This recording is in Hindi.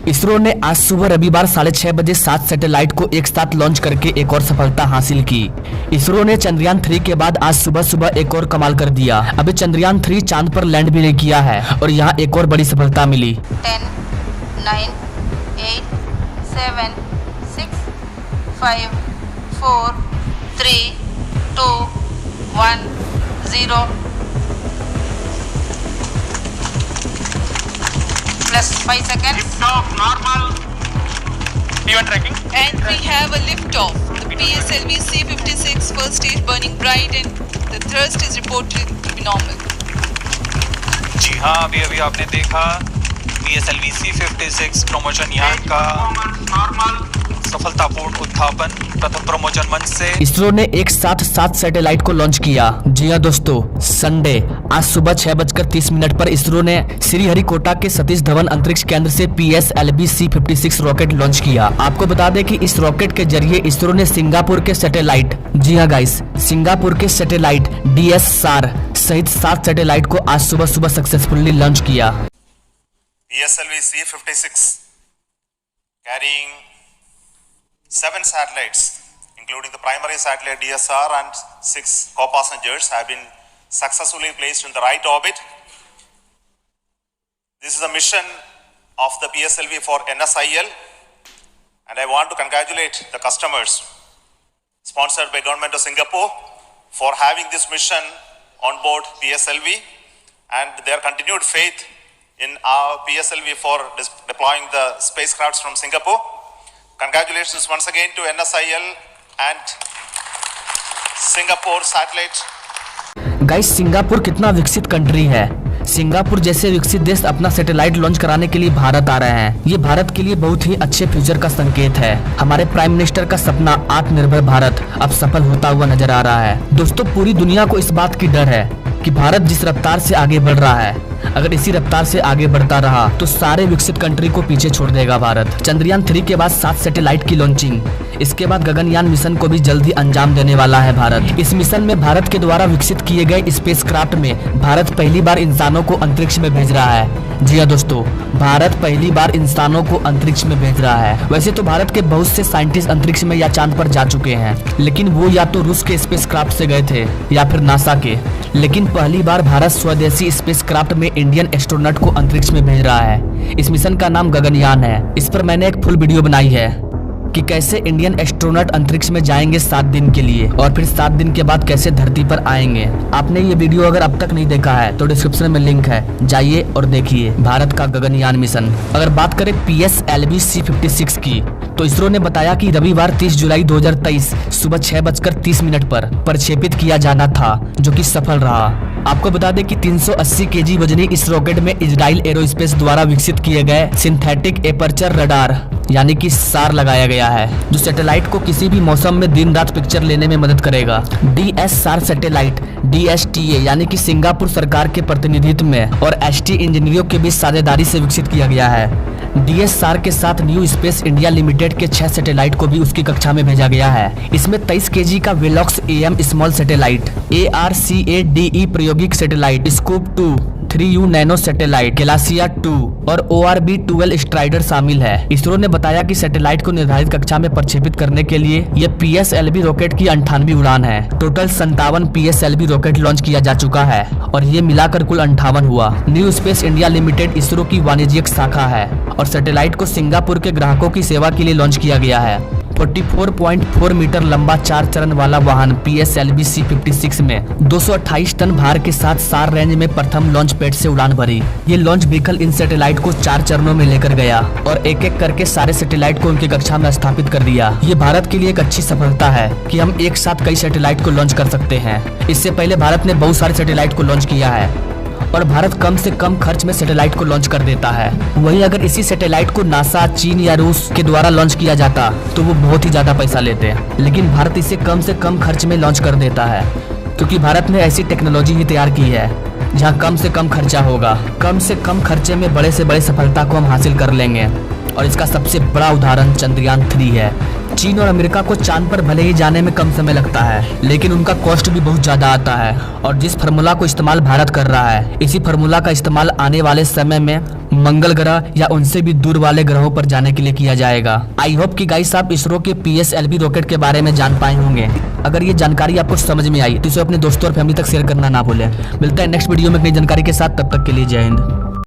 इसरो ने आज सुबह रविवार 6:30 बजे 7 सैटेलाइट को एक साथ लॉन्च करके एक और सफलता हासिल की। इसरो ने चंद्रयान 3 के बाद आज सुबह सुबह एक और कमाल कर दिया। अभी चंद्रयान 3 चांद पर लैंड भी नहीं किया है और यहाँ एक और बड़ी सफलता मिली। 10, 9, 8, 7, 6, 5, 4, 3, 2, 1, 0 plus 5 seconds. Lift off, normal. Even tracking. And we have a lift off. The PSLV C-56 first stage burning bright and the thrust is reported to be normal. जी हाँ, अभी आपने देखा PSLV C-56 प्रमोशन यान का नॉर्मल सफलतापूर्ण उत्थापन प्रथम प्रमोशन मंच से। इसरो ने एक साथ 7 सैटेलाइट को लॉन्च किया। जी हाँ दोस्तों, संडे आज सुबह 6:30 पर इसरो ने श्रीहरिकोटा के सतीश धवन अंतरिक्ष केंद्र से PSLV C-56 रॉकेट लॉन्च किया। आपको बता दें कि इस रॉकेट के जरिए इसरो ने सिंगापुर के सैटेलाइट, जी हाँ गाइस, सिंगापुर के सैटेलाइट DSSAR सहित 7 सैटेलाइट को आज सुबह सुबह सक्सेसफुली लॉन्च किया। PSLV C-56 carrying 7 satellites, including the primary satellite DSR and 6 co-passengers, have been successfully placed in the right orbit. This is a mission of the PSLV for NSIL, and I want to congratulate the customers sponsored by Government of Singapore for having this mission on board PSLV and their continued faith in our PSLV for deploying the spacecrafts from Singapore. Congratulations once again to NSIL and Singapore Satellite. Guys, Singapore कितना विकसित कंट्री है। सिंगापुर जैसे विकसित देश अपना सैटेलाइट लॉन्च कराने के लिए भारत आ रहे हैं। ये भारत के लिए बहुत ही अच्छे फ्यूचर का संकेत है। हमारे प्राइम मिनिस्टर का सपना आत्मनिर्भर भारत अब सफल होता हुआ नजर आ रहा है। दोस्तों, पूरी दुनिया को इस बात की डर है कि भारत जिस रफ्तार से आगे बढ़ रहा है, अगर इसी रफ्तार से आगे बढ़ता रहा तो सारे विकसित कंट्री को पीछे छोड़ देगा भारत। चंद्रयान 3 के बाद 7 सैटेलाइट की लॉन्चिंग, इसके बाद गगनयान मिशन को भी जल्दी अंजाम देने वाला है भारत। इस मिशन में भारत के द्वारा विकसित किए गए स्पेसक्राफ्ट में भारत पहली बार इंसानों को अंतरिक्ष में भेज रहा है। जी हाँ दोस्तों, भारत पहली बार इंसानों को अंतरिक्ष में भेज रहा है। वैसे तो भारत के बहुत से साइंटिस्ट अंतरिक्ष में या चांद पर जा चुके हैं, लेकिन वो या तो रूस के स्पेसक्राफ्ट से गए थे या फिर नासा के। लेकिन पहली बार भारत स्वदेशी स्पेसक्राफ्ट में इंडियन एस्ट्रोनॉट को अंतरिक्ष में भेज रहा है। इस मिशन का नाम गगनयान है। इस पर मैंने एक फुल वीडियो बनाई है कि कैसे इंडियन एस्ट्रोनॉट अंतरिक्ष में जाएंगे 7 दिन के लिए और फिर 7 दिन के बाद कैसे धरती पर आएंगे। आपने ये वीडियो अगर अब तक नहीं देखा है तो डिस्क्रिप्शन में लिंक है, जाइए और देखिए भारत का गगनयान मिशन। अगर बात करें PSLV C-56 की, तो इसरो ने बताया कि रविवार 30 जुलाई 2023 सुबह 6:30 पर प्रक्षेपित किया जाना था, जो कि सफल रहा। आपको बता दें कि 380 kg वजनी इस रॉकेट में इजराइल एरोस्पेस द्वारा विकसित किए गए सिंथेटिक एपर्चर रडार यानी कि SAR लगाया गया है, जो सैटेलाइट को किसी भी मौसम में दिन रात पिक्चर लेने में मदद करेगा। DSSAR सैटेलाइट DSTA यानी कि सिंगापुर सरकार के प्रतिनिधित्व में और ST इंजीनियरों के बीच साझेदारी से विकसित किया गया है। DSSAR के साथ न्यू स्पेस इंडिया लिमिटेड के 6 सैटेलाइट को भी उसकी कक्षा में भेजा गया है। इसमें 23 kg का Velox AM small satellite, ARCADE प्रायोगिक satellite, Scoop 2, 3U nano satellite, Galassia 2 और ORB-12 स्ट्राइडर शामिल है। इसरो ने बताया कि सैटेलाइट को निर्धारित कक्षा में प्रक्षेपित करने के लिए यह PSLV रॉकेट की 98वीं उड़ान है। टोटल 57 PSLV रॉकेट लॉन्च किया जा चुका है और ये मिलाकर कुल 58 हुआ। New space India limited ISRO की वाणिज्यिक शाखा है और सैटेलाइट को सिंगापुर के ग्राहकों की सेवा के लिए लॉन्च किया गया है। 44.4 मीटर लंबा 4 चरण वाला वाहन PSLV C-56 में 228 टन भार के साथ SAR रेंज में प्रथम लॉन्च पैड से उड़ान भरी। ये लॉन्च व्हीकल इन सैटेलाइट को 4 चरणों में लेकर गया और एक एक करके सारे सैटेलाइट को उनकी कक्षा में स्थापित कर दिया। ये भारत के लिए एक अच्छी सफलता है कि हम एक साथ कई सैटेलाइट को लॉन्च कर सकते हैं। इससे पहले भारत ने बहुत सारे सैटेलाइट को लॉन्च किया है और भारत कम से कम खर्च में सैटेलाइट को लॉन्च कर देता है। वहीं अगर इसी सैटेलाइट को नासा, चीन या रूस के द्वारा लॉन्च किया जाता तो वो बहुत ही ज्यादा पैसा लेते, लेकिन भारत इसे कम से कम खर्च में लॉन्च कर देता है, क्योंकि भारत ने ऐसी टेक्नोलॉजी ही तैयार की है जहां कम से कम खर्चा होगा। कम से कम खर्चे में बड़े से बड़े सफलता को हम हासिल कर लेंगे और इसका सबसे बड़ा उदाहरण चंद्रयान 3 है। चीन और अमेरिका को चांद पर भले ही जाने में कम समय लगता है, लेकिन उनका कॉस्ट भी बहुत ज्यादा आता है। और जिस फार्मूला को इस्तेमाल भारत कर रहा है, इसी फार्मूला का इस्तेमाल आने वाले समय में मंगल ग्रह या उनसे भी दूर वाले ग्रहों पर जाने के लिए किया जाएगा। आई होप कि गाइस आप इसरो के PSLV रॉकेट के बारे में जान पाए होंगे। अगर ये जानकारी आपको समझ में आई तो इसे अपने दोस्तों और फैमिली तक शेयर करना ना भूलें। मिलता है नेक्स्ट वीडियो में एक नई जानकारी के साथ, तब तक के लिए जय हिंद।